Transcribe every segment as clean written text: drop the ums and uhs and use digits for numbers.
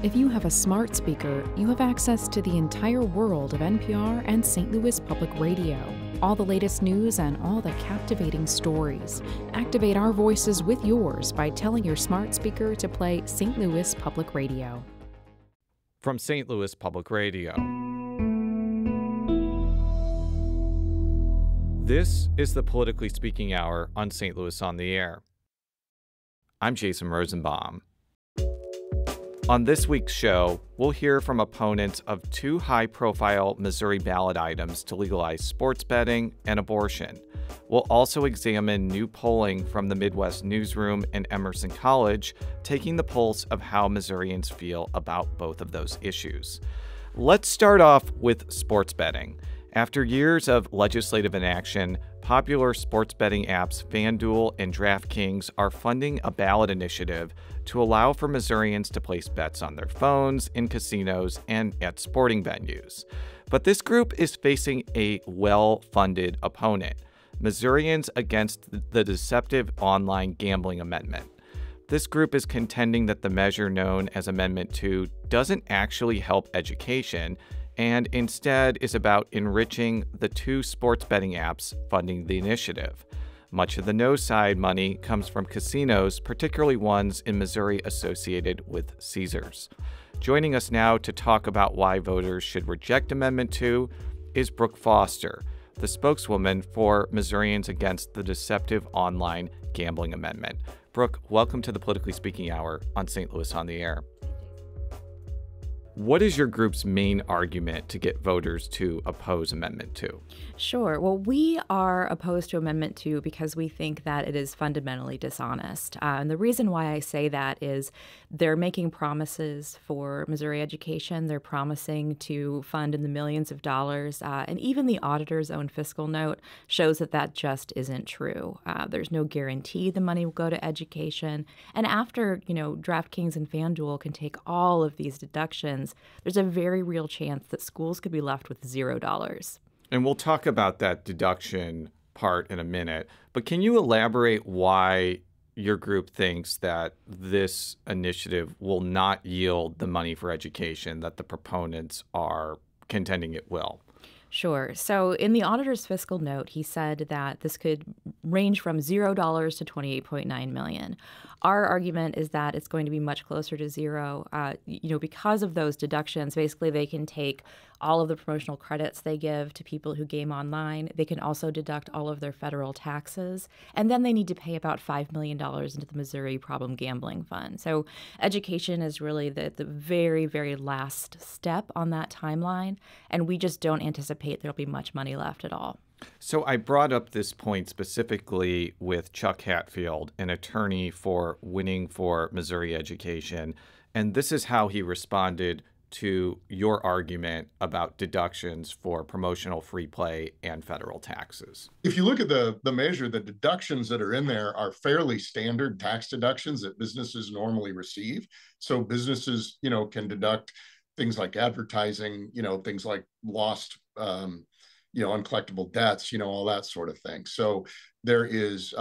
If you have a smart speaker, you have access to the entire world of NPR and St. Louis Public Radio. All the latest news and all the captivating stories. Activate our voices with yours by telling your smart speaker to play St. Louis Public Radio. From St. Louis Public Radio. This is the Politically Speaking Hour on St. Louis on the Air. I'm Jason Rosenbaum. On this week's show, we'll hear from opponents of two high-profile Missouri ballot items to legalize sports betting and abortion. We'll also examine new polling from the Midwest Newsroom and Emerson College, taking the pulse of how Missourians feel about both of those issues. Let's start off with sports betting. After years of legislative inaction, popular sports betting apps FanDuel and DraftKings are funding a ballot initiative to allow for Missourians to place bets on their phones, in casinos, and at sporting venues. But this group is facing a well-funded opponent, Missourians Against the Deceptive Online Gambling Amendment. This group is contending that the measure known as Amendment 2 doesn't actually help education, and instead is about enriching the two sports betting apps funding the initiative. Much of the no-side money comes from casinos, particularly ones in Missouri associated with Caesars. Joining us now to talk about why voters should reject Amendment 2 is Brooke Foster, the spokeswoman for Missourians Against the Deceptive Online Gambling Amendment. Brooke, welcome to the Politically Speaking Hour on St. Louis on the Air. What is your group's main argument to get voters to oppose Amendment 2? Sure. Well, we are opposed to Amendment 2 because we think that it is fundamentally dishonest. And the reason why I say that is they're making promises for Missouri education. They're promising to fund in the millions of dollars. And even the auditor's own fiscal note shows that that just isn't true. There's no guarantee the money will go to education. And after, DraftKings and FanDuel can take all of these deductions, there's a very real chance that schools could be left with $0. And we'll talk about that deduction part in a minute. But can you elaborate why your group thinks that this initiative will not yield the money for education that the proponents are contending it will? Sure. So in the auditor's fiscal note, he said that this could range from $0 to $28.9 million. Our argument is that it's going to be much closer to zero. Because of those deductions, basically they can take all of the promotional credits they give to people who game online. They can also deduct all of their federal taxes. And then they need to pay about $5 million into the Missouri Problem Gambling Fund. So education is really the very, very last step on that timeline. And we just don't anticipate there'll be much money left at all. So I brought up this point specifically with Chuck Hatfield, an attorney for Winning for Missouri Education. And this is how he responded to your argument about deductions for promotional free play and federal taxes. If you look at the measure, the deductions that are in there are fairly standard tax deductions that businesses normally receive. So businesses, can deduct things like advertising, things like lost, uncollectible debts, all that sort of thing. So there is,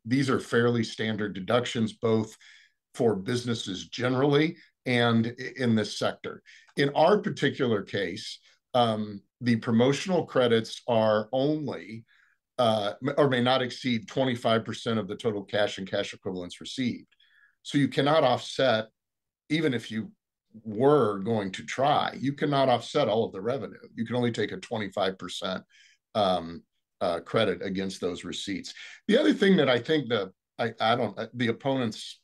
these are fairly standard deductions, both for businesses generally and in this sector. In our particular case, the promotional credits are only, or may not exceed 25% of the total cash and cash equivalents received. So you cannot offset, even if you were going to try, you cannot offset all of the revenue. You can only take a 25% credit against those receipts. The other thing that I think the opponents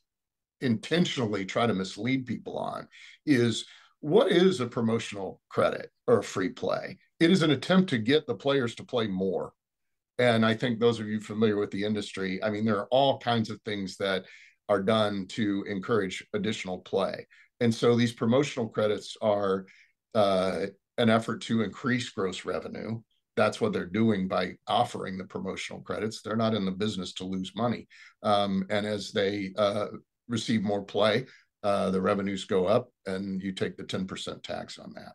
intentionally try to mislead people on is, what is a promotional credit or a free play? It is an attempt to get the players to play more. And I think those of you familiar with the industry, there are all kinds of things that are done to encourage additional play. And so these promotional credits are an effort to increase gross revenue. That's what they're doing by offering the promotional credits. They're not in the business to lose money. And as they receive more play, the revenues go up, and you take the 10% tax on that.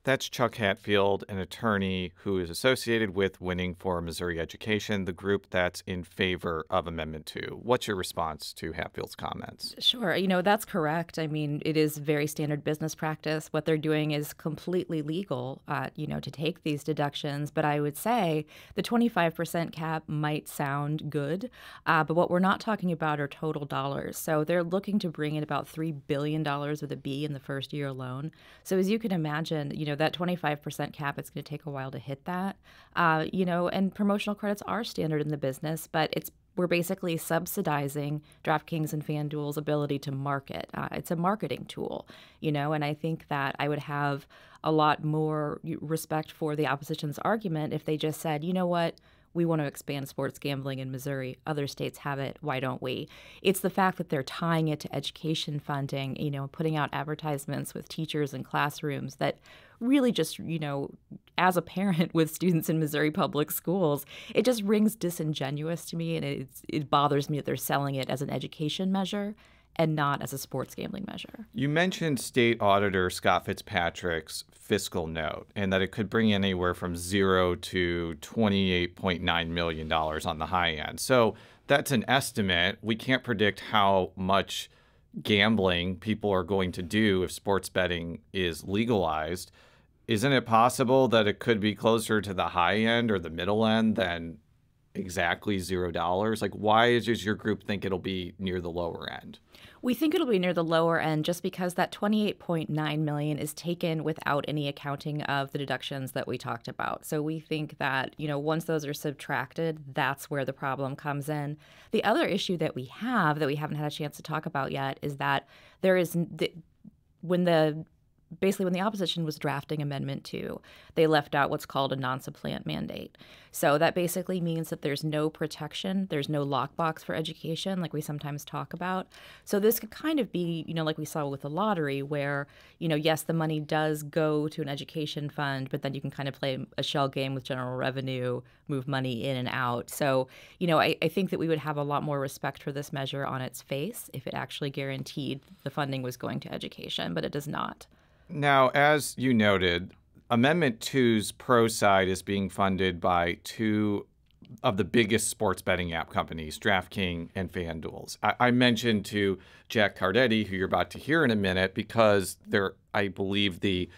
That's Chuck Hatfield, an attorney who is associated with Winning for Missouri Education, the group that's in favor of Amendment 2. What's your response to Hatfield's comments? Sure. That's correct. I mean, it is very standard business practice. What they're doing is completely legal, to take these deductions. But I would say the 25% cap might sound good, but what we're not talking about are total dollars. So they're looking to bring in about $3 billion with a B in the first year alone. So as you can imagine, that 25% cap, it's going to take a while to hit that. And promotional credits are standard in the business, but we're basically subsidizing DraftKings and FanDuel's ability to market. It's a marketing tool, and I think that I would have a lot more respect for the opposition's argument if they just said, you know what, we want to expand sports gambling in Missouri. Other states have it. Why don't we? It's the fact that they're tying it to education funding, putting out advertisements with teachers in classrooms that really just, as a parent with students in Missouri public schools, it just rings disingenuous to me. And it bothers me that they're selling it as an education measure and not as a sports gambling measure. You mentioned State Auditor Scott Fitzpatrick's fiscal note and that it could bring in anywhere from $0 to $28.9 million on the high end. So that's an estimate. We can't predict how much gambling people are going to do if sports betting is legalized. Isn't it possible that it could be closer to the high end or the middle end than exactly $0? Like, why does your group think it'll be near the lower end? We think it'll be near the lower end just because that $28.9 million is taken without any accounting of the deductions that we talked about. So we think that, once those are subtracted, that's where the problem comes in. The other issue that we haven't had a chance to talk about yet is that there is when the opposition was drafting Amendment 2, they left out what's called a non-supplant mandate. So that basically means that there's no protection, there's no lockbox for education like we sometimes talk about. So this could kind of be, like we saw with the lottery where, yes, the money does go to an education fund, but then you can kind of play a shell game with general revenue, move money in and out. So, I think that we would have a lot more respect for this measure on its face if it actually guaranteed the funding was going to education, but it does not. Now, as you noted, Amendment 2's pro side is being funded by two of the biggest sports betting app companies, DraftKings and FanDuel's. I mentioned to Jack Cardetti, who you're about to hear in a minute, because I believe the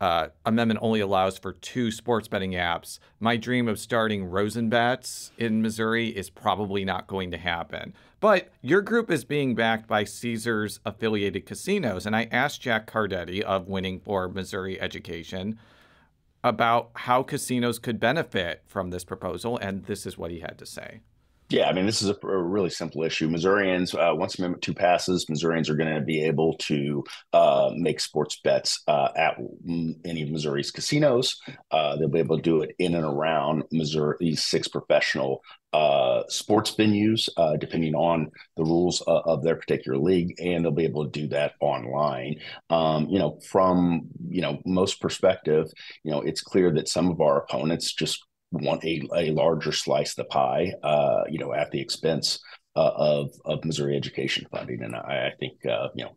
amendment only allows for two sports betting apps. My dream of starting Rosenbets in Missouri is probably not going to happen. But your group is being backed by Caesars affiliated casinos. And I asked Jack Cardetti of Winning for Missouri Education about how casinos could benefit from this proposal. And this is what he had to say. Yeah, I mean, this is a really simple issue. Missourians, once Amendment 2 passes, Missourians are going to be able to make sports bets at any of Missouri's casinos. They'll be able to do it in and around Missouri's 6 professional sports venues, depending on the rules of their particular league, and they'll be able to do that online. From most perspective, it's clear that some of our opponents just want a larger slice of the pie, at the expense of Missouri education funding. And I think,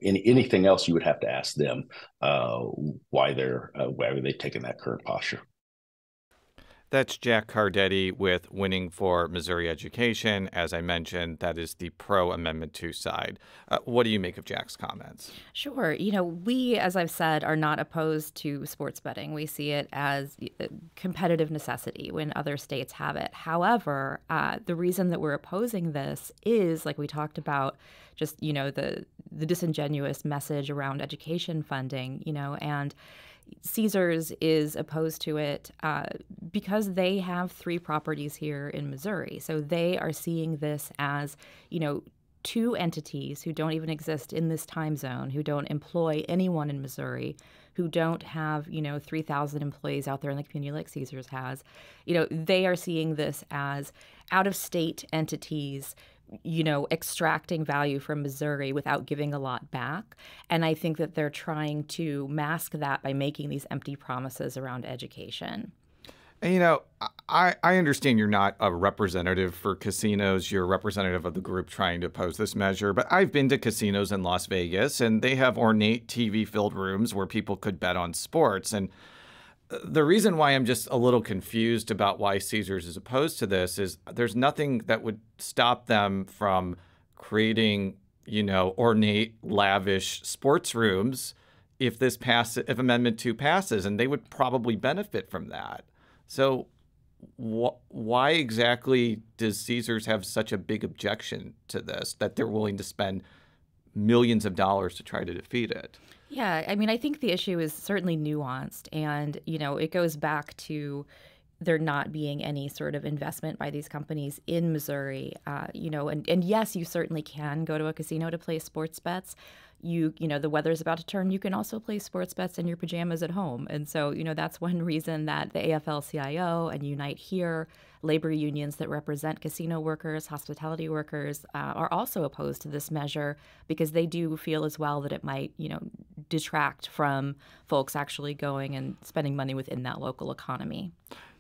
anything else you would have to ask them why they've taken that current posture. That's Jack Cardetti with Winning for Missouri Education. As I mentioned, that is the pro-Amendment 2 side. What do you make of Jack's comments? Sure. We, as I've said, are not opposed to sports betting. We see it as a competitive necessity when other states have it. However, the reason that we're opposing this is, like we talked about, just, the disingenuous message around education funding, and Caesars is opposed to it because they have 3 properties here in Missouri. So they are seeing this as, 2 entities who don't even exist in this time zone, who don't employ anyone in Missouri, who don't have, 3,000 employees out there in the community like Caesars has. They are seeing this as out-of-state entities extracting value from Missouri without giving a lot back. And I think that they're trying to mask that by making these empty promises around education. And, I understand you're not a representative for casinos. You're a representative of the group trying to oppose this measure. But I've been to casinos in Las Vegas, and they have ornate TV-filled rooms where people could bet on sports. And The reason why I'm just a little confused about why Caesars is opposed to this is there's nothing that would stop them from creating, ornate, lavish sports rooms if if Amendment 2 passes, and they would probably benefit from that. So why exactly does Caesars have such a big objection to this that they're willing to spend millions of dollars to try to defeat it? Yeah, I mean, I think the issue is certainly nuanced, and it goes back to there not being any sort of investment by these companies in Missouri. And yes, you certainly can go to a casino to play sports bets. The weather's about to turn. You can also play sports bets in your pajamas at home. And so, that's one reason that the AFL-CIO and Unite Here, labor unions that represent casino workers, hospitality workers, are also opposed to this measure, because they do feel as well that it might, detract from folks actually going and spending money within that local economy.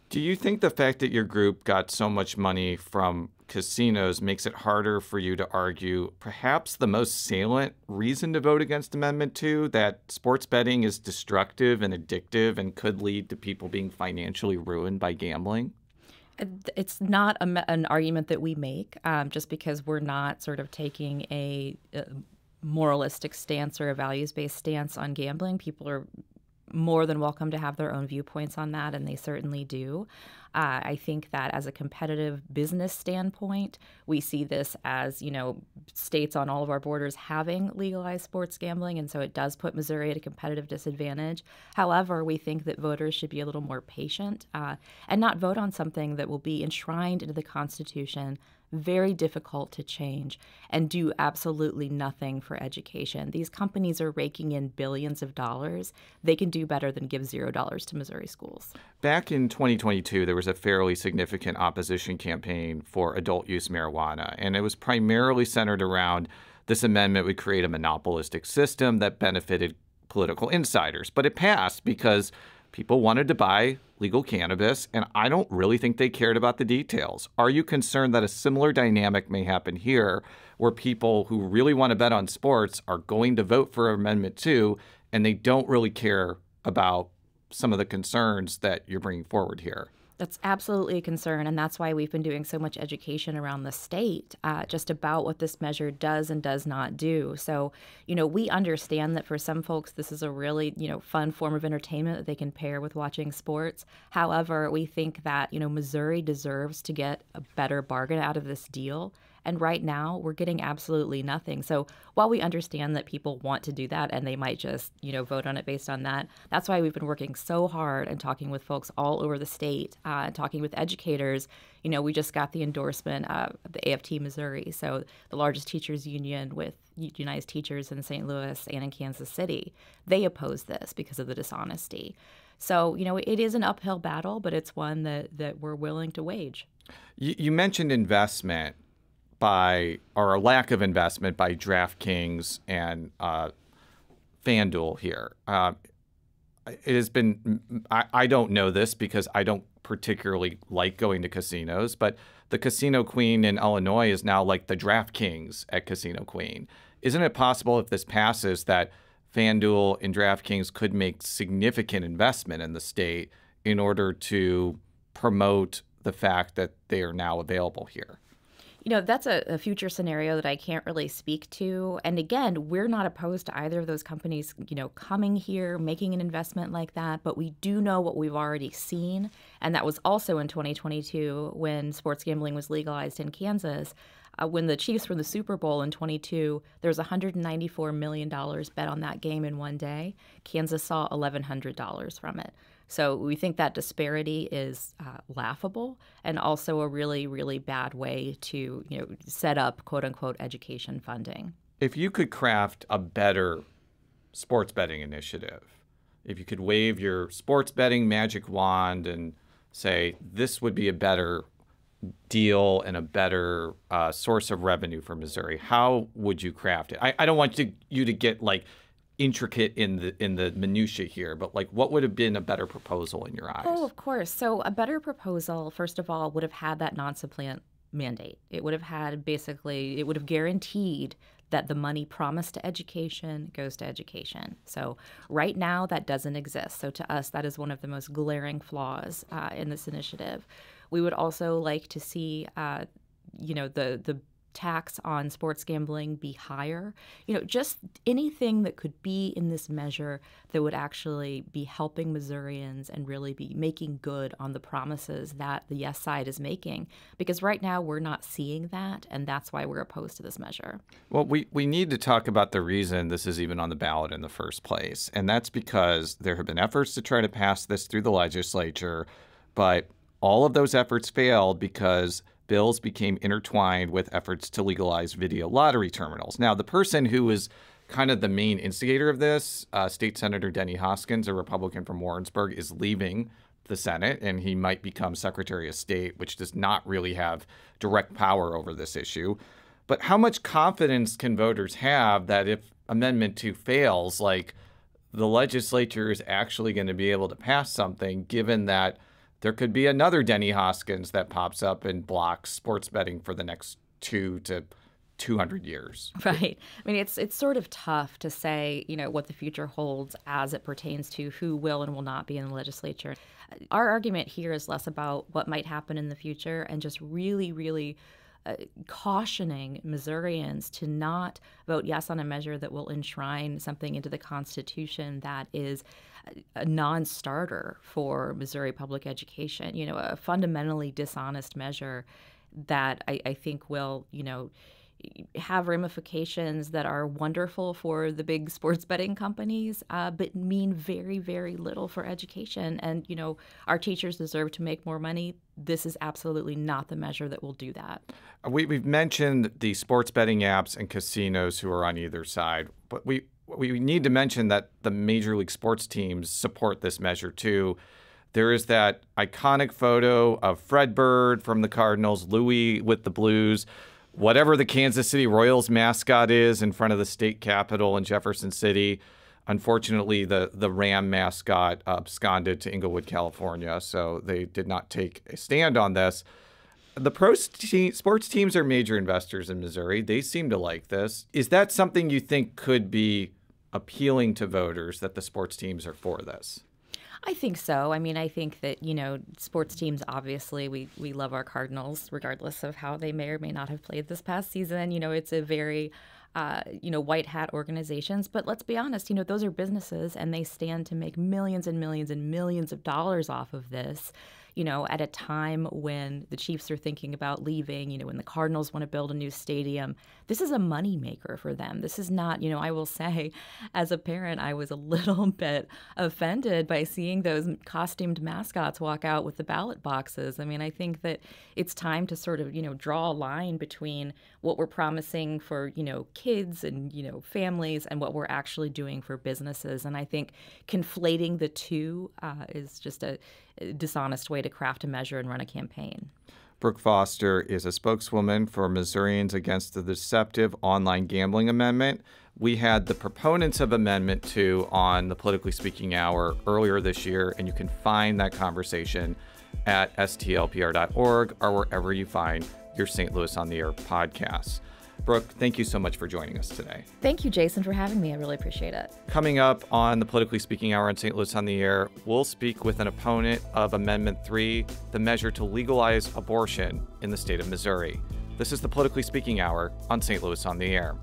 Do you think the fact that your group got so much money from casinos makes it harder for you to argue perhaps the most salient reason to vote against Amendment 2, that sports betting is destructive and addictive and could lead to people being financially ruined by gambling? It's not an argument that we make just because we're not sort of taking a moralistic stance or a values-based stance on gambling. People are more than welcome to have their own viewpoints on that, and they certainly do. I think that as a competitive business standpoint, we see this as, states on all of our borders having legalized sports gambling, and so it does put Missouri at a competitive disadvantage. However, we think that voters should be a little more patient and not vote on something that will be enshrined into the Constitution, very difficult to change, and do absolutely nothing for education. These companies are raking in billions of dollars. They can do better than give $0 to Missouri schools. Back in 2022, there was a fairly significant opposition campaign for adult use marijuana, and it was primarily centered around this amendment would create a monopolistic system that benefited political insiders. But it passed because people wanted to buy legal cannabis, and I don't really think they cared about the details. Are you concerned that a similar dynamic may happen here, where people who really want to bet on sports are going to vote for Amendment 2, and they don't really care about some of the concerns that you're bringing forward here? That's absolutely a concern, and that's why we've been doing so much education around the state just about what this measure does and does not do. So, we understand that for some folks, this is a really, fun form of entertainment that they can pair with watching sports. However, we think that, Missouri deserves to get a better bargain out of this deal. And right now, we're getting absolutely nothing. So while we understand that people want to do that and they might just, vote on it based on that, that's why we've been working so hard and talking with folks all over the state, talking with educators. We just got the endorsement of the AFT Missouri, so the largest teachers union with unionized teachers in St. Louis and in Kansas City. They oppose this because of the dishonesty. So, it is an uphill battle, but it's one that we're willing to wage. You mentioned investment or a lack of investment by DraftKings and FanDuel here. It has been, I don't know this because I don't particularly like going to casinos, but the Casino Queen in Illinois is now like the DraftKings at Casino Queen. Isn't it possible, if this passes, that FanDuel and DraftKings could make significant investment in the state in order to promote the fact that they are now available here? That's a future scenario that I can't really speak to. And again, we're not opposed to either of those companies, coming here, making an investment like that. But we do know what we've already seen. And that was also in 2022 when sports gambling was legalized in Kansas. When the Chiefs were in the Super Bowl in 22, there was $194 million bet on that game in one day. Kansas saw $1,100 from it. So we think that disparity is laughable and also a really, really bad way to set up, quote unquote, education funding. If you could craft a better sports betting initiative, if you could wave your sports betting magic wand and say this would be a better deal and a better source of revenue for Missouri, how would you craft it? I don't want you to get intricate in the minutia here, but what would have been a better proposal in your eyes? Oh, of course. So a better proposal, first of all, would have had that non-supplant mandate. It would have had it would have guaranteed that the money promised to education goes to education. So right now, that doesn't exist. So to us, that is one of the most glaring flaws in this initiative. We would also like to see, the tax on sports gambling be higher. Just anything that could be in this measure that would actually be helping Missourians and really be making good on the promises that the yes side is making. Because right now we're not seeing that, and that's why we're opposed to this measure. Well, we need to talk about the reason this is even on the ballot in the first place. And that's because there have been efforts to try to pass this through the legislature, but all of those efforts failed because bills became intertwined with efforts to legalize video lottery terminals. Now, the person who was kind of the main instigator of this, State Senator Denny Hoskins, a Republican from Warrensburg, is leaving the Senate, and he might become Secretary of State, which does not really have direct power over this issue. But how much confidence can voters have that if Amendment 2 fails, like the legislature is actually going to be able to pass something, given that there could be another Denny Hoskins that pops up and blocks sports betting for the next 2 to 200 years. Right. I mean, it's sort of tough to say, what the future holds as it pertains to who will and will not be in the legislature. Our argument here is less about what might happen in the future and just really, really cautioning Missourians to not vote yes on a measure that will enshrine something into the Constitution that is a non-starter for Missouri public education, a fundamentally dishonest measure that I think will, have ramifications that are wonderful for the big sports betting companies, but mean very, very little for education. And, our teachers deserve to make more money. This is absolutely not the measure that will do that. We've mentioned the sports betting apps and casinos who are on either side, but we need to mention that the Major League sports teams support this measure too. There is that iconic photo of Fred Bird from the Cardinals, Louis with the Blues, whatever the Kansas City Royals mascot is in front of the state capitol in Jefferson City. Unfortunately, the Ram mascot absconded to Inglewood, California, so they did not take a stand on this. The sports teams are major investors in Missouri. They seem to like this. Is that something you think could be appealing to voters, that the sports teams are for this? I think so. I mean, I think that, sports teams, obviously, we love our Cardinals, regardless of how they may or may not have played this past season. It's a very, white hat organizations. But let's be honest, those are businesses, and they stand to make millions and millions and millions of dollars off of this. At a time when the Chiefs are thinking about leaving, when the Cardinals want to build a new stadium, this is a moneymaker for them. This is not, I will say, as a parent, I was a little bit offended by seeing those costumed mascots walk out with the ballot boxes. I mean, I think that it's time to sort of, draw a line between what we're promising for, kids and, families and what we're actually doing for businesses. And I think conflating the two is just a dishonest way to craft a measure and run a campaign. Brooke Foster is a spokeswoman for Missourians Against the Deceptive Online Gambling Amendment. We had the proponents of Amendment 2 on the Politically Speaking Hour earlier this year, and you can find that conversation at stlpr.org or wherever you find your St. Louis on the Air podcasts. Brooke, thank you so much for joining us today. Thank you, Jason, for having me. I really appreciate it. Coming up on the Politically Speaking Hour on St. Louis on the Air, we'll speak with an opponent of Amendment 3, the measure to legalize abortion in the state of Missouri. This is the Politically Speaking Hour on St. Louis on the Air.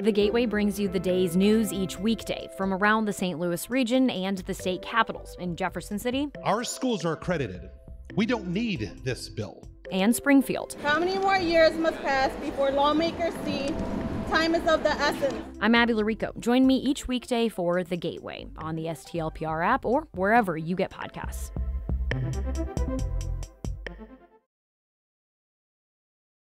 The Gateway brings you the day's news each weekday from around the St. Louis region and the state capitals in Jefferson City. Our schools are accredited. We don't need this bill. And Springfield. How many more years must pass before lawmakers see time is of the essence? I'm Abby Larico. Join me each weekday for The Gateway on the STLPR app or wherever you get podcasts.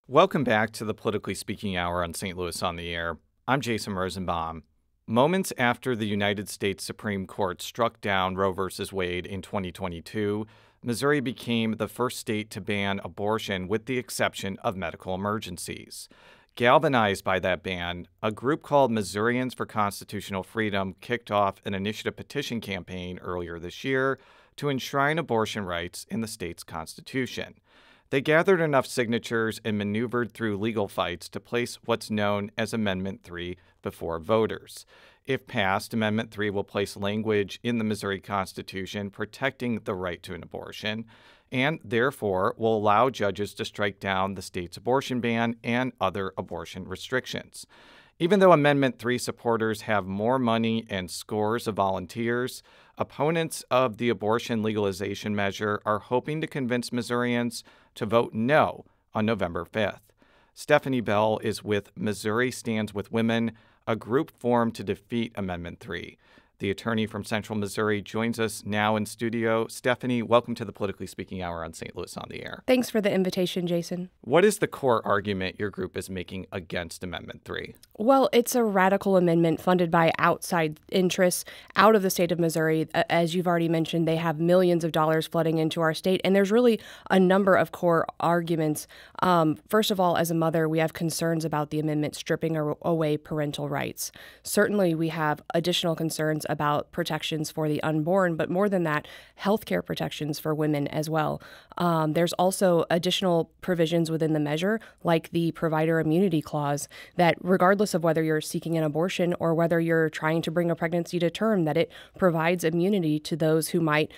Welcome back to the Politically Speaking Hour on St. Louis on the Air. I'm Jason Rosenbaum. Moments after the United States Supreme Court struck down Roe v. Wade in 2022, Missouri became the first state to ban abortion with the exception of medical emergencies. Galvanized by that ban, a group called Missourians for Constitutional Freedom kicked off an initiative petition campaign earlier this year to enshrine abortion rights in the state's constitution. They gathered enough signatures and maneuvered through legal fights to place what's known as Amendment 3 before voters. If passed, Amendment 3 will place language in the Missouri Constitution protecting the right to an abortion, and therefore will allow judges to strike down the state's abortion ban and other abortion restrictions. Even though Amendment 3 supporters have more money and scores of volunteers, opponents of the abortion legalization measure are hoping to convince Missourians to vote no on November 5th. Stephanie Bell is with Missouri Stands with Women, a group formed to defeat Amendment 3. The attorney from Central Missouri joins us now in studio. Stephanie, welcome to the Politically Speaking Hour on St. Louis on the Air. Thanks for the invitation, Jason. What is the core argument your group is making against Amendment 3? Well, it's a radical amendment funded by outside interests out of the state of Missouri. As you've already mentioned, they have millions of dollars flooding into our state, and there's really a number of core arguments. First of all, as a mother, we have concerns about the amendment stripping away parental rights. Certainly, we have additional concerns about protections for the unborn, but more than that, healthcare protections for women as well. There's also additional provisions within the measure, like the provider immunity clause, that regardless of whether you're seeking an abortion or whether you're trying to bring a pregnancy to term, that it provides immunity to those who might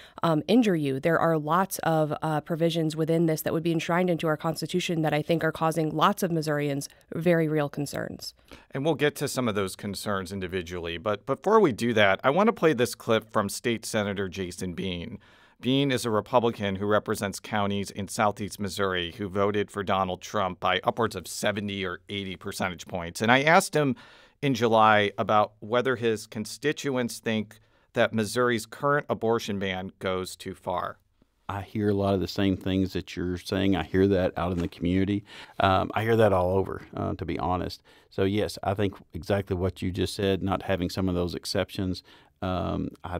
injure you. There are lots of provisions within this that would be enshrined into our Constitution that I think are causing lots of Missourians very real concerns. And we'll get to some of those concerns individually. But before we do that, I want to play this clip from State Senator Jason Bean. Bean is a Republican who represents counties in southeast Missouri who voted for Donald Trump by upwards of 70 or 80 percentage points. And I asked him in July about whether his constituents think that Missouri's current abortion ban goes too far. I hear a lot of the same things that you're saying. I hear that out in the community. I hear that all over, to be honest. So, yes, I think exactly what you just said, not having some of those exceptions, I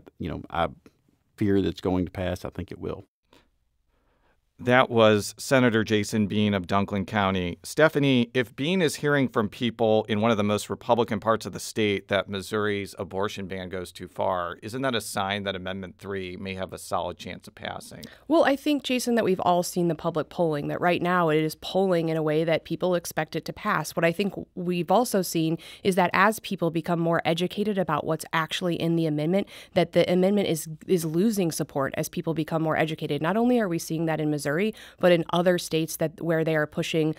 fear that's going to pass. I think it will. That was Senator Jason Bean of Dunklin County. Stephanie, if Bean is hearing from people in one of the most Republican parts of the state that Missouri's abortion ban goes too far, isn't that a sign that Amendment 3 may have a solid chance of passing? Well, I think, Jason, that we've all seen the public polling, that right now it is polling in a way that people expect it to pass. What I think we've also seen is that as people become more educated about what's actually in the amendment, that the amendment is losing support as people become more educated. Not only are we seeing that in Missouri, but in other states where they are pushing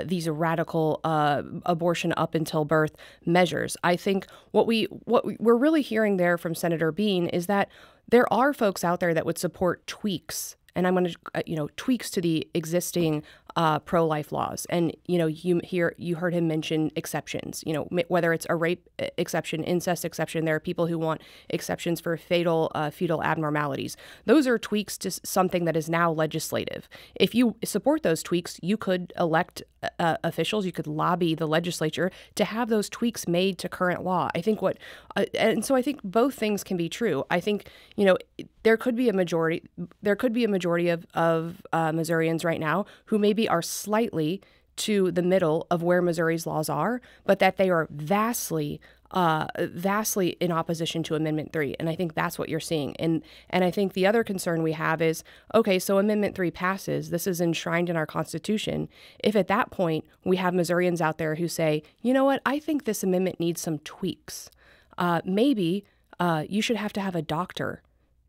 these radical abortion up until birth measures. I think what we're really hearing there from Senator Bean is that there are folks out there that would support tweaks. And I'm going to, tweaks to the existing pro-life laws. And, you heard him mention exceptions, whether it's a rape exception, incest exception. There are people who want exceptions for fetal abnormalities. Those are tweaks to something that is now legislative. If you support those tweaks, you could elect officials, you could lobby the legislature to have those tweaks made to current law. I think and so I think both things can be true. I think, there could be a majority of Missourians right now who maybe are slightly to the middle of where Missouri's laws are, but that they are vastly in opposition to Amendment 3. And I think that's what you're seeing. And I think the other concern we have is, okay, so Amendment 3 passes. This is enshrined in our Constitution. If at that point we have Missourians out there who say, you know what, I think this amendment needs some tweaks. Maybe you should have to have a doctor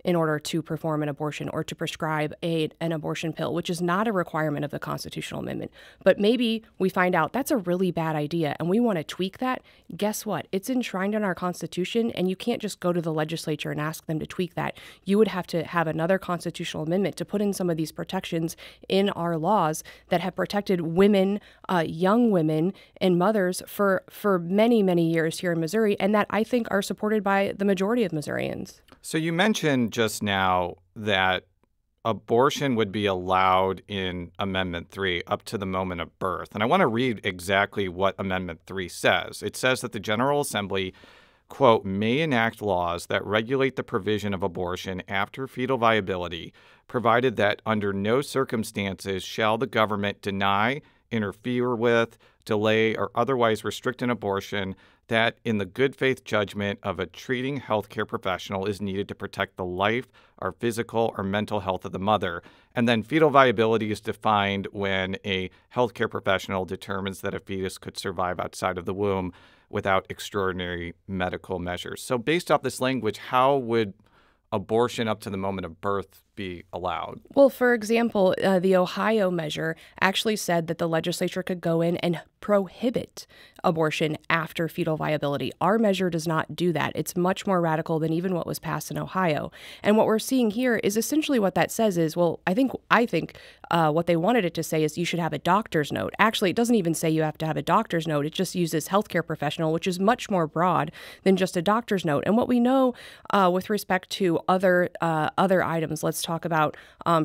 in order to perform an abortion or to prescribe an abortion pill, which is not a requirement of the constitutional amendment. But maybe we find out that's a really bad idea and we want to tweak that. Guess what? It's enshrined in our Constitution, and you can't just go to the legislature and ask them to tweak that. You would have to have another constitutional amendment to put in some of these protections in our laws that have protected women, young women, and mothers for many, many years here in Missouri, and that I think are supported by the majority of Missourians. So you mentioned just now that abortion would be allowed in Amendment 3 up to the moment of birth. And I want to read exactly what Amendment 3 says. It says that the General Assembly quote, may enact laws that regulate the provision of abortion after fetal viability, provided that under no circumstances shall the government deny, interfere with, delay, or otherwise restrict an abortion that, in the good faith judgment of a treating healthcare professional, is needed to protect the life or physical or mental health of the mother. And then fetal viability is defined when a healthcare professional determines that a fetus could survive outside of the womb without extraordinary medical measures. So based off this language, how would abortion up to the moment of birth be allowed? Well, for example, the Ohio measure actually said that the legislature could go in and prohibit abortion after fetal viability. Our measure does not do that. It's much more radical than even what was passed in Ohio. And what we're seeing here is essentially what that says is, well, I think what they wanted it to say is you should have a doctor's note. Actually, it doesn't even say you have to have a doctor's note. It just uses healthcare professional, which is much more broad than just a doctor's note. And what we know with respect to other items, let's talk about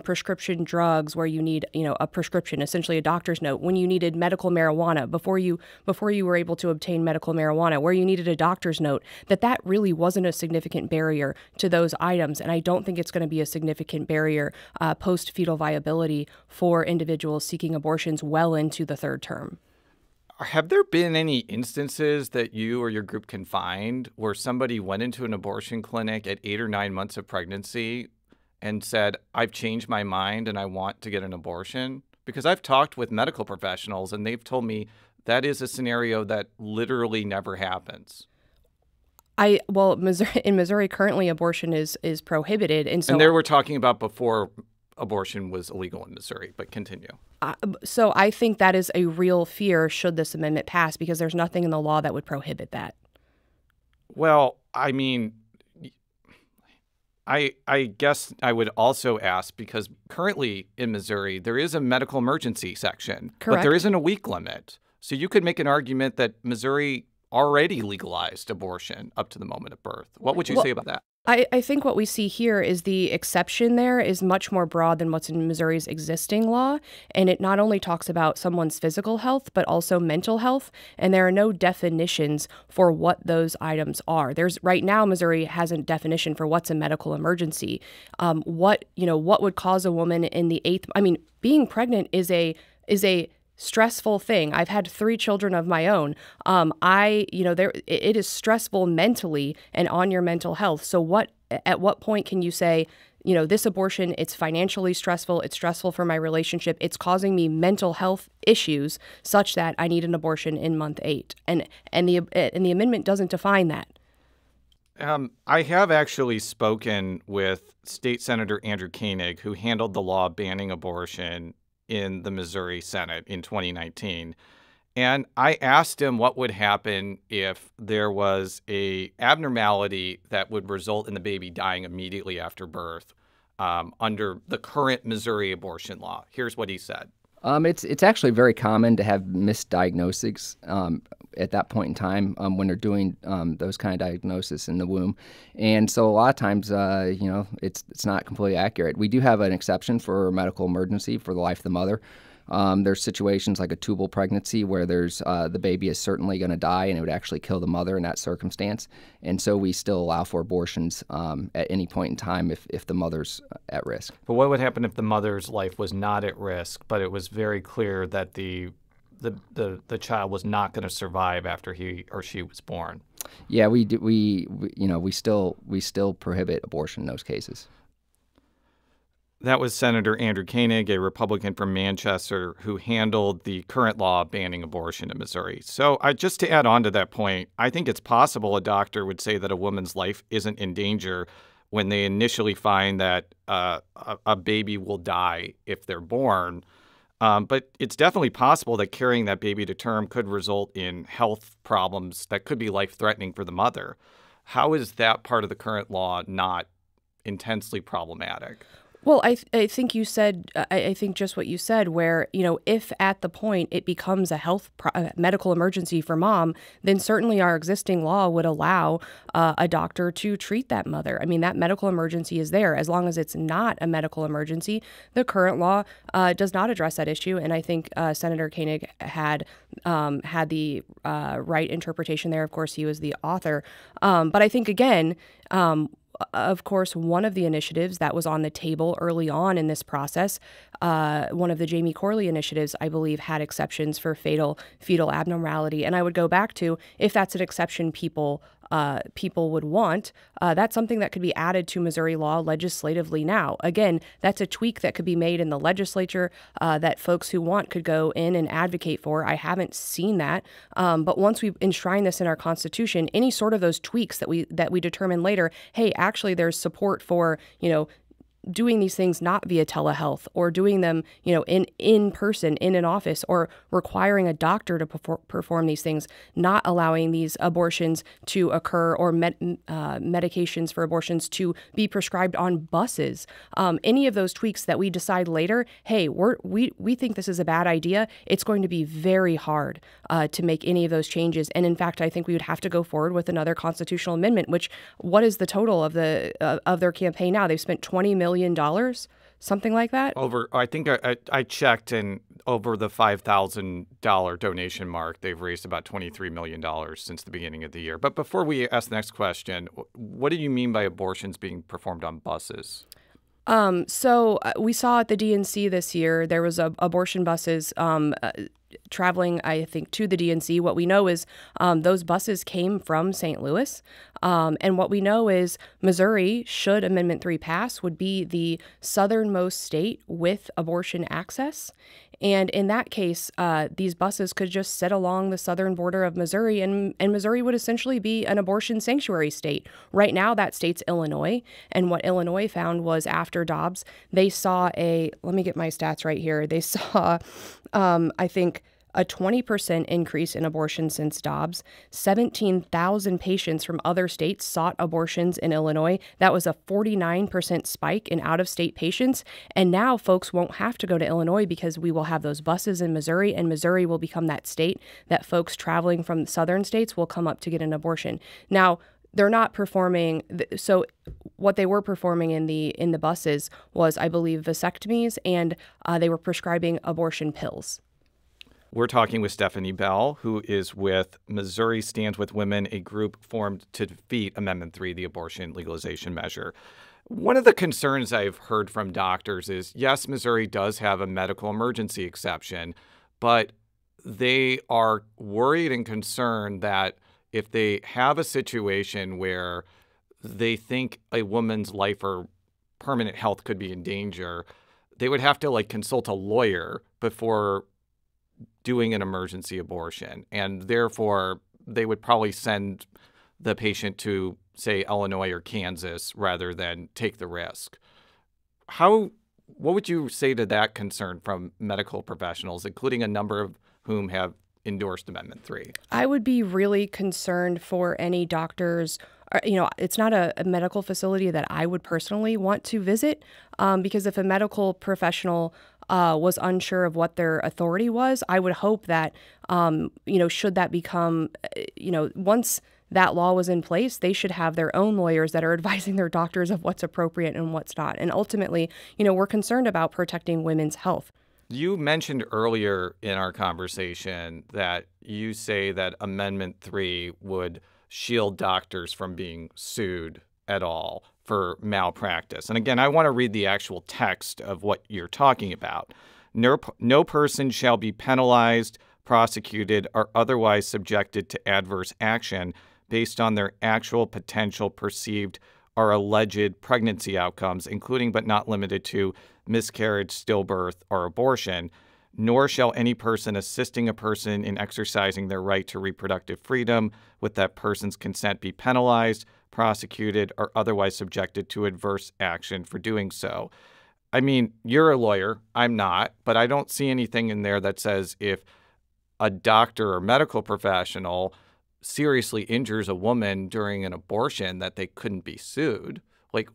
prescription drugs where you need, a prescription, essentially a doctor's note. When you needed medical marijuana, before you were able to obtain medical marijuana, where you needed a doctor's note, that really wasn't a significant barrier to those items. And I don't think it's going to be a significant barrier post-fetal viability for individuals seeking abortions well into the third term. Have there been any instances that you or your group can find where somebody went into an abortion clinic at 8 or 9 months of pregnancy and said, I've changed my mind and I want to get an abortion? Because I've talked with medical professionals and they've told me that is a scenario that literally never happens. In Missouri, currently abortion is prohibited. And there we're talking about before abortion was illegal in Missouri, but continue. So I think that is a real fear should this amendment pass, because there's nothing in the law that would prohibit that. Well, I mean, I guess I would also ask, because currently in Missouri, there is a medical emergency section, Correct. But there isn't a week limit. So you could make an argument that Missouri already legalized abortion up to the moment of birth. What would you say about that? I think what we see here is the exception there is much more broad than what's in Missouri's existing law. And it not only talks about someone's physical health, but also mental health. And there are no definitions for what those items are. Right now, Missouri has a definition for what's a medical emergency. What would cause a woman in the eighth? I mean, being pregnant is a stressful thing. I've had 3 children of my own. It is stressful mentally and on your mental health. So at what point can you say, this abortion, it's financially stressful, it's stressful for my relationship, it's causing me mental health issues such that I need an abortion in month 8. And the amendment doesn't define that. I have actually spoken with State Senator Andrew Koenig, who handled the law banning abortion in the Missouri Senate in 2019. And I asked him what would happen if there was a abnormality that would result in the baby dying immediately after birth under the current Missouri abortion law. Here's what he said. It's actually very common to have misdiagnoses at that point in time when they're doing those kind of diagnoses in the womb, and so a lot of times, it's not completely accurate. We do have an exception for a medical emergency for the life of the mother. There's situations like a tubal pregnancy where there's the baby is certainly going to die and it would actually kill the mother in that circumstance. And so we still allow for abortions at any point in time if the mother's at risk. But what would happen if the mother's life was not at risk, but it was very clear that the child was not going to survive after he or she was born? Yeah, we still prohibit abortion in those cases. That was Senator Andrew Koenig, a Republican from Manchester, who handled the current law banning abortion in Missouri. So just to add on to that point, I think it's possible a doctor would say that a woman's life isn't in danger when they initially find that a baby will die if they're born. But it's definitely possible that carrying that baby to term could result in health problems that could be life-threatening for the mother. How is that part of the current law not intensely problematic? Well, I think you said, I think just what you said, where, if at the point it becomes a medical emergency for mom, then certainly our existing law would allow a doctor to treat that mother. I mean, that medical emergency is there. As long as it's not a medical emergency, the current law does not address that issue. And I think Senator Koenig had the right interpretation there. Of course, he was the author. But I think, again, of course, one of the initiatives that was on the table early on in this process, one of the Jamie Corley initiatives, I believe, had exceptions for fetal abnormality. And I would go back to, if that's an exception people would want, that's something that could be added to Missouri law legislatively now. Again, that's a tweak that could be made in the legislature that folks who want could go in and advocate for. I haven't seen that. But once we enshrine this in our Constitution, any sort of those tweaks that we determine later, hey, actually there's support for, doing these things not via telehealth, or doing them, in person in an office, or requiring a doctor to perform these things, not allowing these abortions to occur, or medications for abortions to be prescribed on buses. Any of those tweaks that we decide later, hey, we think this is a bad idea, it's going to be very hard to make any of those changes. And in fact, I think we would have to go forward with another constitutional amendment, which, what is the total of their campaign now? They've spent $20 million, something like that. I think I checked, and over the $5,000 donation mark, they've raised about $23 million since the beginning of the year. But before we ask the next question, what do you mean by abortions being performed on buses? So we saw at the DNC this year, there was abortion buses traveling, I think, to the DNC. What we know is those buses came from St. Louis. And what we know is Missouri, should Amendment 3 pass, would be the southernmost state with abortion access. And in that case, these buses could just sit along the southern border of Missouri, and Missouri would essentially be an abortion sanctuary state. Right now, that state's Illinois. And what Illinois found was, after Dobbs, they saw let me get my stats right here. They saw, I think, a 20% increase in abortion since Dobbs. 17,000 patients from other states sought abortions in Illinois. That was a 49% spike in out-of-state patients. And now folks won't have to go to Illinois, because we will have those buses in Missouri, and Missouri will become that state that folks traveling from southern states will come up to get an abortion. Now, they're not performing. So what they were performing in the buses was, I believe, vasectomies, and they were prescribing abortion pills. We're talking with Stephanie Bell, who is with Missouri Stands With Women, a group formed to defeat Amendment 3, the abortion legalization measure. One of the concerns I've heard from doctors is, yes, Missouri does have a medical emergency exception, but they are worried and concerned that if they have a situation where they think a woman's life or permanent health could be in danger, they would have to consult a lawyer before doing an emergency abortion. And therefore, they would probably send the patient to, say, Illinois or Kansas rather than take the risk. What would you say to that concern from medical professionals, including a number of whom have endorsed Amendment 3? I would be really concerned for any doctors. It's not a medical facility that I would personally want to visit, because if a medical professional was unsure of what their authority was, I would hope that, should that become, once that law was in place, they should have their own lawyers that are advising their doctors of what's appropriate and what's not. And ultimately, we're concerned about protecting women's health. You mentioned earlier in our conversation that you say that Amendment 3 would shield doctors from being sued at all for malpractice. And again, I want to read the actual text of what you're talking about. No person shall be penalized, prosecuted, or otherwise subjected to adverse action based on their actual potential perceived or alleged pregnancy outcomes, including but not limited to miscarriage, stillbirth, or abortion, nor shall any person assisting a person in exercising their right to reproductive freedom with that person's consent be penalized, prosecuted, or otherwise subjected to adverse action for doing so. I mean, you're a lawyer, I'm not, but I don't see anything in there that says if a doctor or medical professional seriously injures a woman during an abortion that they couldn't be sued.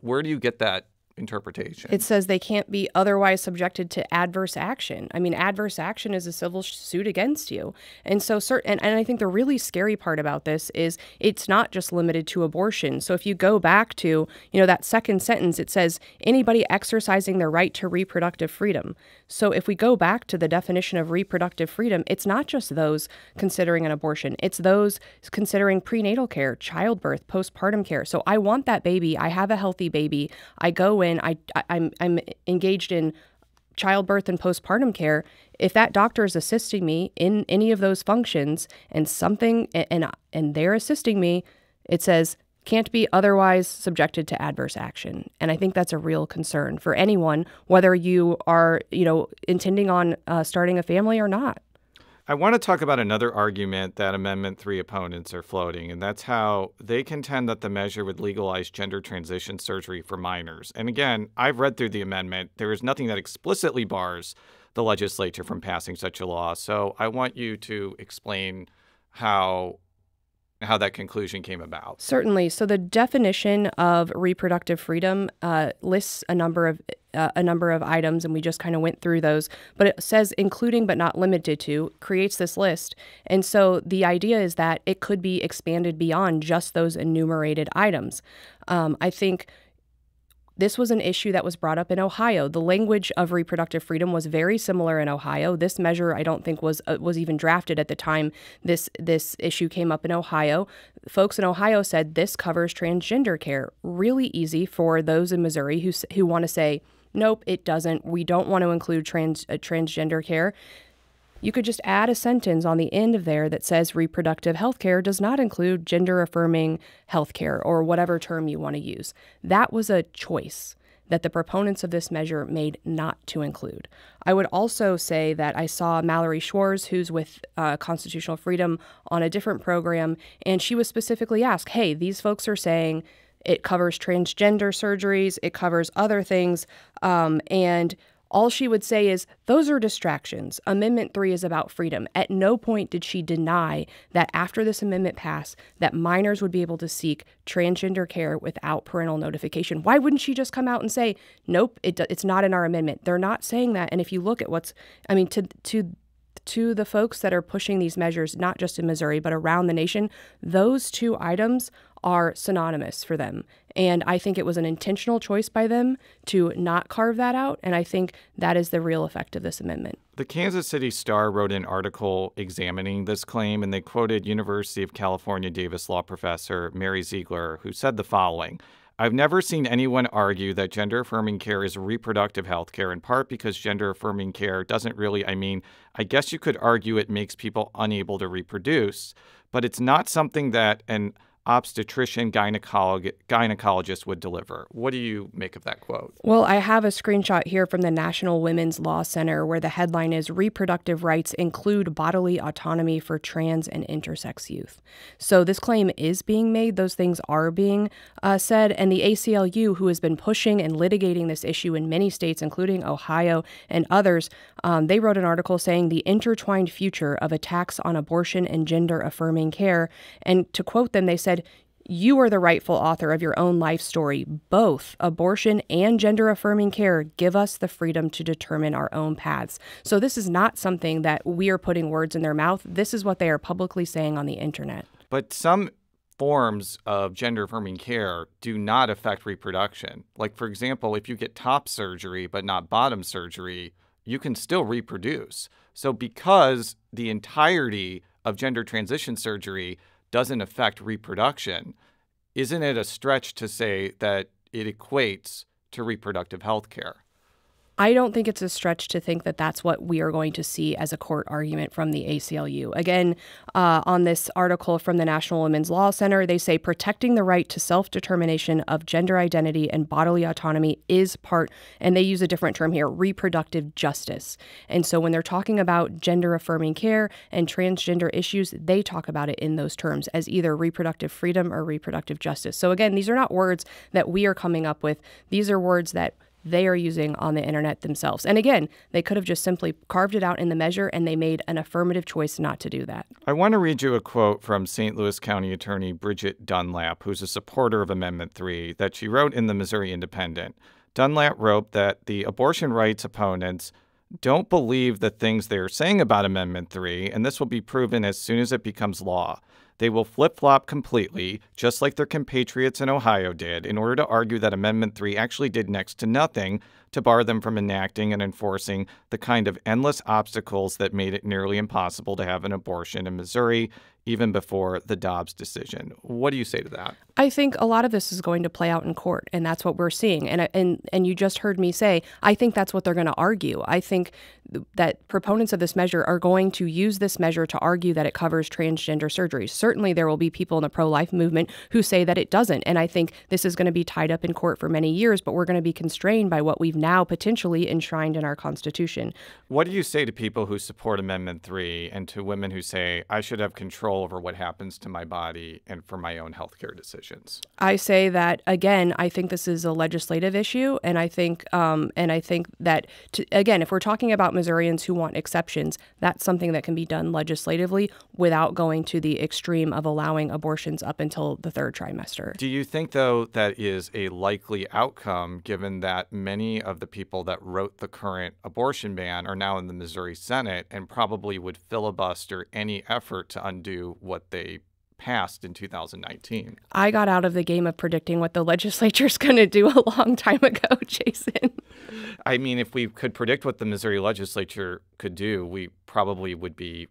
Where do you get that interpretation. It says they can't be otherwise subjected to adverse action. I mean, adverse action is a civil suit against you. And so, and I think the really scary part about this is it's not just limited to abortion. So if you go back to, that second sentence, it says anybody exercising their right to reproductive freedom. So if we go back to the definition of reproductive freedom, it's not just those considering an abortion. It's those considering prenatal care, childbirth, postpartum care. So I want that baby. I have a healthy baby. I go in, I'm engaged in childbirth and postpartum care. If that doctor is assisting me in any of those functions and they're assisting me, it says can't be otherwise subjected to adverse action. And I think that's a real concern for anyone, whether you are, intending on starting a family or not. I want to talk about another argument that Amendment 3 opponents are floating, and that's how they contend that the measure would legalize gender transition surgery for minors. And again, I've read through the amendment. There is nothing that explicitly bars the legislature from passing such a law. So I want you to explain how that conclusion came about. Certainly. So the definition of reproductive freedom lists a number of items, and we just kind of went through those. But it says including but not limited to, creates this list. And so the idea is that it could be expanded beyond just those enumerated items. I think this was an issue that was brought up in Ohio. The language of reproductive freedom was very similar in Ohio. This measure, I don't think, was even drafted at the time this issue came up in Ohio. Folks in Ohio said this covers transgender care. Really easy for those in Missouri who want to say, nope, it doesn't. We don't want to include transgender care. You could just add a sentence on the end of there that says reproductive health care does not include gender-affirming health care, or whatever term you want to use. That was a choice that the proponents of this measure made not to include. I would also say that I saw Mallory Schwartz, who's with Constitutional Freedom, on a different program, and she was specifically asked, hey, these folks are saying it covers transgender surgeries, it covers other things, and all she would say is, those are distractions. Amendment 3 is about freedom. At no point did she deny that after this amendment passed, that minors would be able to seek transgender care without parental notification. Why wouldn't she just come out and say, nope, it's not in our amendment? They're not saying that. And if you look at to the folks that are pushing these measures, not just in Missouri, but around the nation, those two items are synonymous for them. And I think it was an intentional choice by them to not carve that out. And I think that is the real effect of this amendment. The Kansas City Star wrote an article examining this claim, and they quoted University of California Davis law professor Mary Ziegler, who said the following: I've never seen anyone argue that gender-affirming care is reproductive health care, in part because gender-affirming care doesn't really, I guess you could argue it makes people unable to reproduce, but it's not something that an obstetrician gynecologist would deliver. What do you make of that quote? Well, I have a screenshot here from the National Women's Law Center where the headline is reproductive rights include bodily autonomy for trans and intersex youth. So this claim is being made. Those things are being said. And the ACLU, who has been pushing and litigating this issue in many states, including Ohio and others, they wrote an article saying the intertwined future of attacks on abortion and gender-affirming care. And to quote them, they said, you are the rightful author of your own life story. Both abortion and gender-affirming care give us the freedom to determine our own paths. So this is not something that we are putting words in their mouth. This is what they are publicly saying on the internet. But some forms of gender-affirming care do not affect reproduction. Like, for example, if you get top surgery but not bottom surgery, you can still reproduce. So because the entirety of gender transition surgery doesn't affect reproduction, isn't it a stretch to say that it equates to reproductive health care? I don't think it's a stretch to think that that's what we are going to see as a court argument from the ACLU. Again, on this article from the National Women's Law Center, they say protecting the right to self-determination of gender identity and bodily autonomy is part, and they use a different term here, reproductive justice. And so when they're talking about gender-affirming care and transgender issues, they talk about it in those terms as either reproductive freedom or reproductive justice. So again, these are not words that we are coming up with. These are words that they are using on the internet themselves. And again, they could have just simply carved it out in the measure, and they made an affirmative choice not to do that. I want to read you a quote from St. Louis County Attorney Bridget Dunlap, who's a supporter of Amendment 3, that she wrote in the Missouri Independent. Dunlap wrote that the abortion rights opponents don't believe the things they're saying about Amendment 3, and this will be proven as soon as it becomes law. They will flip-flop completely, just like their compatriots in Ohio did, in order to argue that Amendment 3 actually did next to nothing to bar them from enacting and enforcing the kind of endless obstacles that made it nearly impossible to have an abortion in Missouri, even before the Dobbs decision. What do you say to that? I think a lot of this is going to play out in court, and that's what we're seeing. And you just heard me say, I think that's what they're going to argue. I think that proponents of this measure are going to use this measure to argue that it covers transgender surgeries. Certainly, there will be people in the pro-life movement who say that it doesn't. And I think this is going to be tied up in court for many years, but we're going to be constrained by what we've now potentially enshrined in our Constitution. What do you say to people who support Amendment 3 and to women who say, I should have control over what happens to my body and for my own healthcare decisions? I say that, again, I think this is a legislative issue. And I think that, again, if we're talking about Missourians who want exceptions, that's something that can be done legislatively without going to the extreme of allowing abortions up until the third trimester. Do you think, though, that is a likely outcome, given that many of the people that wrote the current abortion ban are now in the Missouri Senate and probably would filibuster any effort to undo what they passed in 2019? I got out of the game of predicting what the legislature's going to do a long time ago, Jason. I mean, if we could predict what the Missouri legislature could do, we probably would be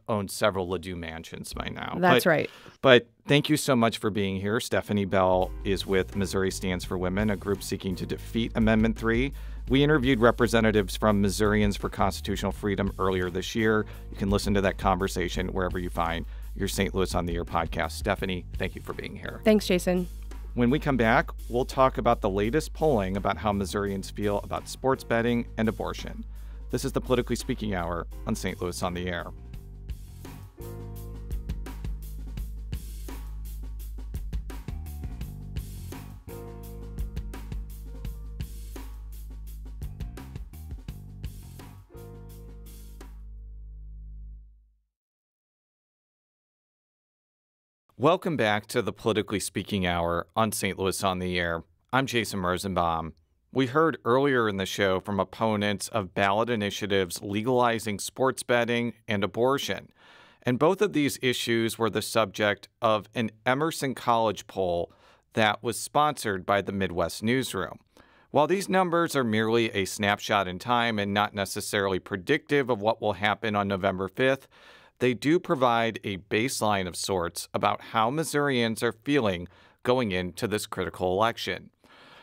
own several Ladue mansions by now. That's right. But thank you so much for being here. Stephanie Bell is with Missouri Stands for Women, a group seeking to defeat Amendment 3. We interviewed representatives from Missourians for Constitutional Freedom earlier this year. You can listen to that conversation wherever you find your St. Louis on the Air podcast. Stephanie, thank you for being here. Thanks, Jason. When we come back, we'll talk about the latest polling about how Missourians feel about sports betting and abortion. This is the Politically Speaking Hour on St. Louis on the Air. Welcome back to the Politically Speaking Hour on St. Louis on the Air. I'm Jason Rosenbaum. We heard earlier in the show from opponents of ballot initiatives legalizing sports betting and abortion. And both of these issues were the subject of an Emerson College poll that was sponsored by the Midwest Newsroom. While these numbers are merely a snapshot in time and not necessarily predictive of what will happen on November 5th, they do provide a baseline of sorts about how Missourians are feeling going into this critical election.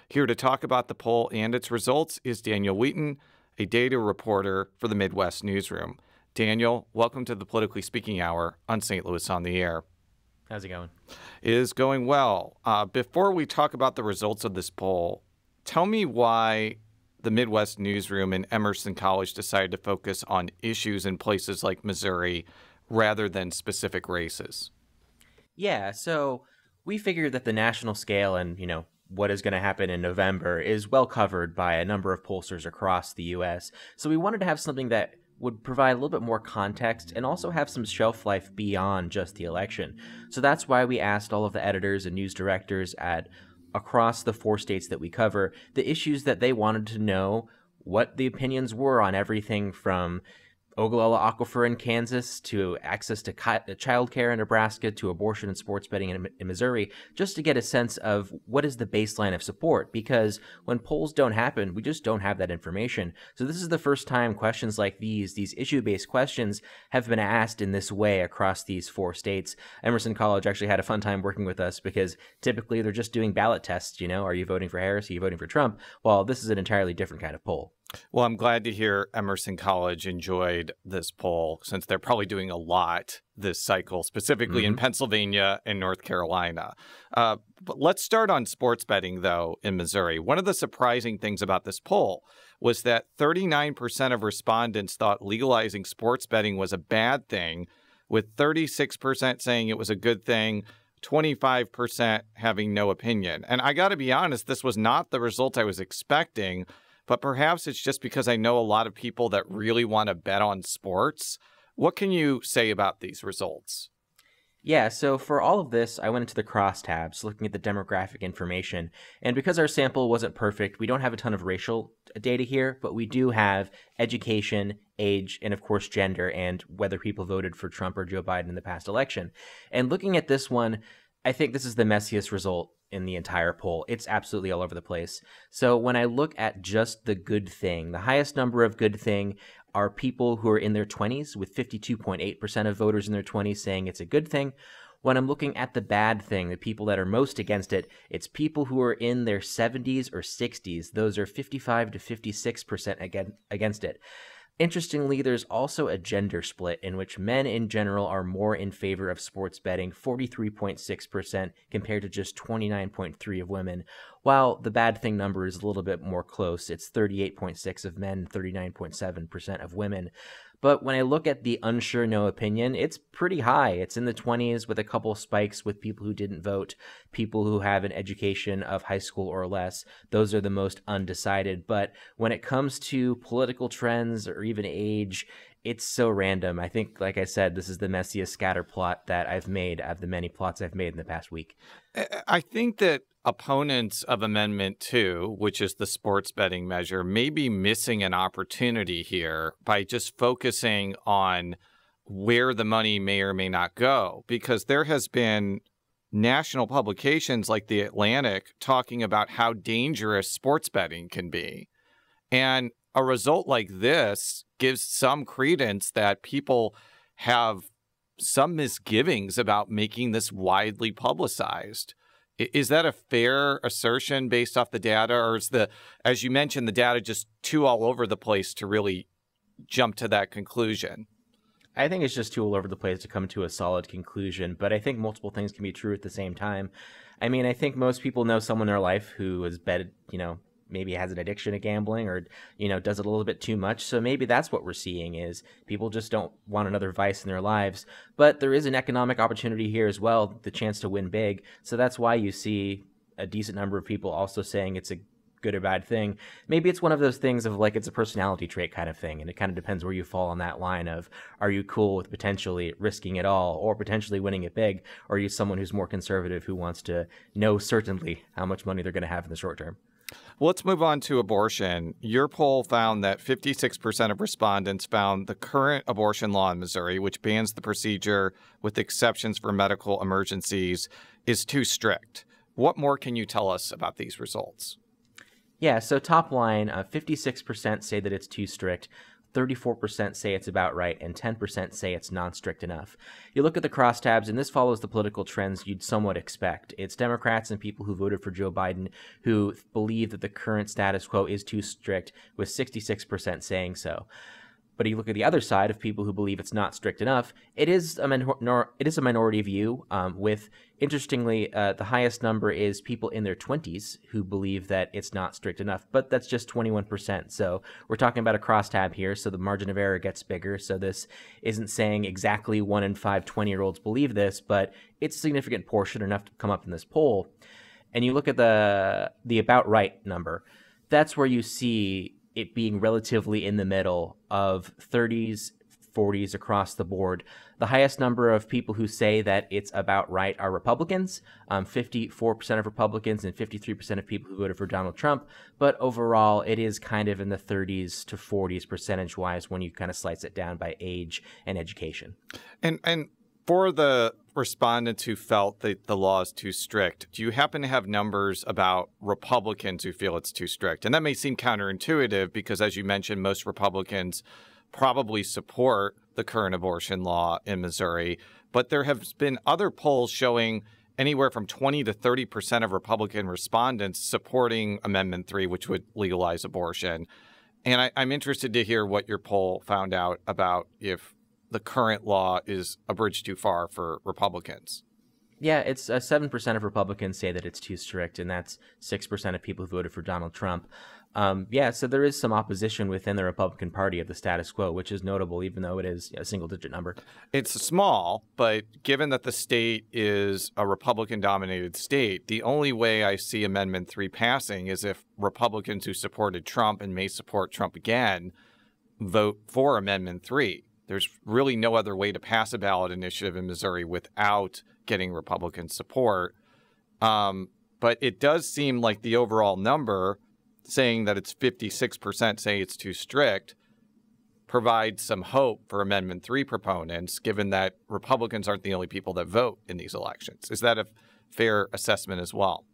Here to talk about the poll and its results is Daniel Wheaton, a data reporter for the Midwest Newsroom. Daniel, welcome to the Politically Speaking Hour on St. Louis on the Air. How's it going? It is going well. Before we talk about the results of this poll, tell me why the Midwest Newsroom and Emerson College decided to focus on issues in places like Missouri rather than specific races. Yeah, so we figured that the national scale and, what is going to happen in November is well covered by a number of pollsters across the U.S. So we wanted to have something that would provide a little bit more context and also have some shelf life beyond just the election. So that's why we asked all of the editors and news directors across the 4 states that we cover the issues that they wanted to know, what the opinions were on everything from Ogallala Aquifer in Kansas to access to child care in Nebraska to abortion and sports betting in Missouri, just to get a sense of what is the baseline of support, because when polls don't happen, we just don't have that information. So this is the first time questions like these issue-based questions have been asked in this way across these 4 states. Emerson College actually had a fun time working with us because typically they're just doing ballot tests, are you voting for Harris, are you voting for Trump? Well, this is an entirely different kind of poll. Well, I'm glad to hear Emerson College enjoyed this poll, since they're probably doing a lot this cycle, specifically in Pennsylvania and North Carolina. But let's start on sports betting, though, in Missouri. One of the surprising things about this poll was that 39% of respondents thought legalizing sports betting was a bad thing, with 36% saying it was a good thing, 25% having no opinion. And I got to be honest, this was not the result I was expecting. But perhaps it's just because I know a lot of people that really want to bet on sports. What can you say about these results? Yeah, so for all of this, I went into the crosstabs looking at the demographic information. And because our sample wasn't perfect, we don't have a ton of racial data here, but we do have education, age, and of course gender, and whether people voted for Trump or Joe Biden in the past election. And looking at this one, I think this is the messiest result in the entire poll. It's absolutely all over the place. So when I look at just the good thing, the highest number of good thing are people who are in their 20s, with 52.8% of voters in their 20s saying it's a good thing. When I'm looking at the bad thing, the people that are most against it, it's people who are in their 70s or 60s. Those are 55 to 56% against it. Interestingly, there's also a gender split in which men in general are more in favor of sports betting, 43.6% compared to just 29.3% of women, while the bad thing number is a little bit more close. It's 38.6% of men, 39.7% of women. But when I look at the unsure no opinion, it's pretty high. It's in the 20s with a couple spikes with people who didn't vote, people who have an education of high school or less. Those are the most undecided. But when it comes to political trends or even age, it's so random. I think, like I said, this is the messiest scatter plot that I've made of the many plots I've made in the past week. I think that opponents of Amendment 2, which is the sports betting measure, may be missing an opportunity here by just focusing on where the money may or may not go, because there has been national publications like The Atlantic talking about how dangerous sports betting can be. And a result like this gives some credence that people have some misgivings about making this widely publicized. Is that a fair assertion based off the data, or is as you mentioned, the data just too all over the place to really jump to that conclusion? I think it's just too all over the place to come to a solid conclusion, but I think multiple things can be true at the same time. I mean, I think most people know someone in their life who has betted, maybe has an addiction to gambling or, does it a little bit too much. So maybe that's what we're seeing is people just don't want another vice in their lives. But there is an economic opportunity here as well, the chance to win big. So that's why you see a decent number of people also saying it's a good or bad thing. Maybe it's one of those things of like it's a personality trait kind of thing. And it kind of depends where you fall on that line of, are you cool with potentially risking it all or potentially winning it big? Or are you someone who's more conservative who wants to know certainly how much money they're going to have in the short term? Well, let's move on to abortion. Your poll found that 56% of respondents found the current abortion law in Missouri, which bans the procedure with exceptions for medical emergencies, is too strict. What more can you tell us about these results? Yeah, so top line, 56% say that it's too strict. 34% say it's about right, and 10% say it's non-strict enough. You look at the crosstabs, and this follows the political trends you'd somewhat expect. It's Democrats and people who voted for Joe Biden who believe that the current status quo is too strict, with 66% saying so. But you look at the other side of people who believe it's not strict enough, it is a minority view, with, interestingly, the highest number is people in their 20s who believe that it's not strict enough, but that's just 21%. So we're talking about a crosstab here, so the margin of error gets bigger. So this isn't saying exactly 1 in 5 20-year-olds believe this, but it's a significant portion, enough to come up in this poll. And you look at the about right number, that's where you see it being relatively in the middle of 30s, 40s across the board. The highest number of people who say that it's about right are Republicans, 54% of Republicans and 53% of people who voted for Donald Trump. But overall, it is kind of in the 30s to 40s percentage-wise when you kind of slice it down by age and education. And for the respondents who felt that the law is too strict, do you happen to have numbers about Republicans who feel it's too strict? And that may seem counterintuitive because, as you mentioned, most Republicans probably support the current abortion law in Missouri. But there have been other polls showing anywhere from 20 to 30% of Republican respondents supporting Amendment 3, which would legalize abortion. And I'm interested to hear what your poll found out about if the current law is a bridge too far for Republicans. Yeah, it's 7% of Republicans say that it's too strict, and that's 6% of people who voted for Donald Trump. So there is some opposition within the Republican Party of the status quo, which is notable, even though it is a single-digit number. It's small, but given that the state is a Republican-dominated state, the only way I see Amendment 3 passing is if Republicans who supported Trump and may support Trump again vote for Amendment 3. there's really no other way to pass a ballot initiative in Missouri without getting Republican support. But it does seem like the overall number, saying that it's 56% say it's too strict, provides some hope for Amendment 3 proponents, given that Republicans aren't the only people that vote in these elections. Is that a fair assessment as well?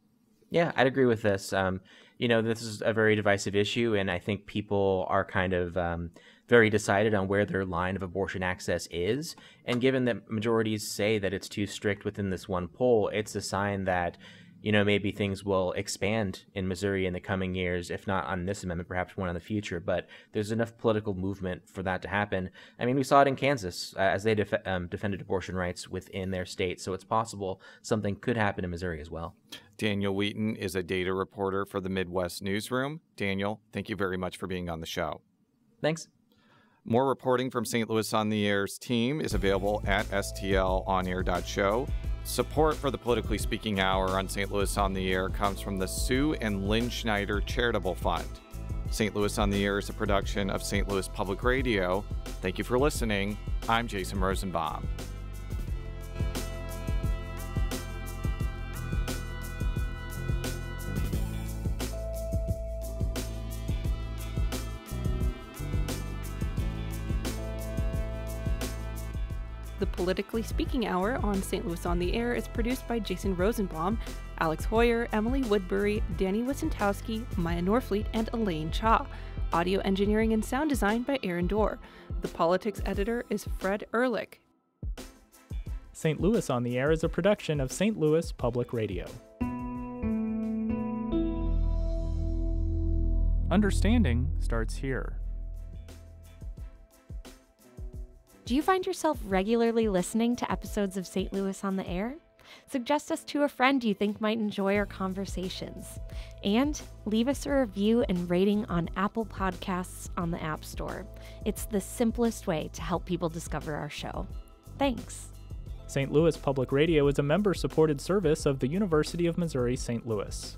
Yeah, I'd agree with this. This is a very divisive issue, and I think people are kind of very decided on where their line of abortion access is. And given that majorities say that it's too strict within this one poll, it's a sign that maybe things will expand in Missouri in the coming years, if not on this amendment, perhaps one in the future. But there's enough political movement for that to happen. I mean, we saw it in Kansas as they defended abortion rights within their state. So it's possible something could happen in Missouri as well. Daniel Wheaton is a data reporter for the Midwest Newsroom. Daniel, thank you very much for being on the show. Thanks. More reporting from St. Louis on the Air's team is available at stlonair.show. Support for the Politically Speaking Hour on St. Louis on the Air comes from the Sue and Lynn Schneider Charitable Fund. St. Louis on the Air is a production of St. Louis Public Radio. Thank you for listening. I'm Jason Rosenbaum. The Politically Speaking Hour on St. Louis on the Air is produced by Jason Rosenbaum, Alex Hoyer, Emily Woodbury, Danny Wissentowski, Maya Norfleet, and Elaine Cha. Audio engineering and sound design by Aaron Dorr. The politics editor is Fred Ehrlich. St. Louis on the Air is a production of St. Louis Public Radio. Understanding starts here. Do you find yourself regularly listening to episodes of St. Louis on the Air? Suggest us to a friend you think might enjoy our conversations. And leave us a review and rating on Apple Podcasts on the App Store. It's the simplest way to help people discover our show. Thanks. St. Louis Public Radio is a member-supported service of the University of Missouri St. Louis.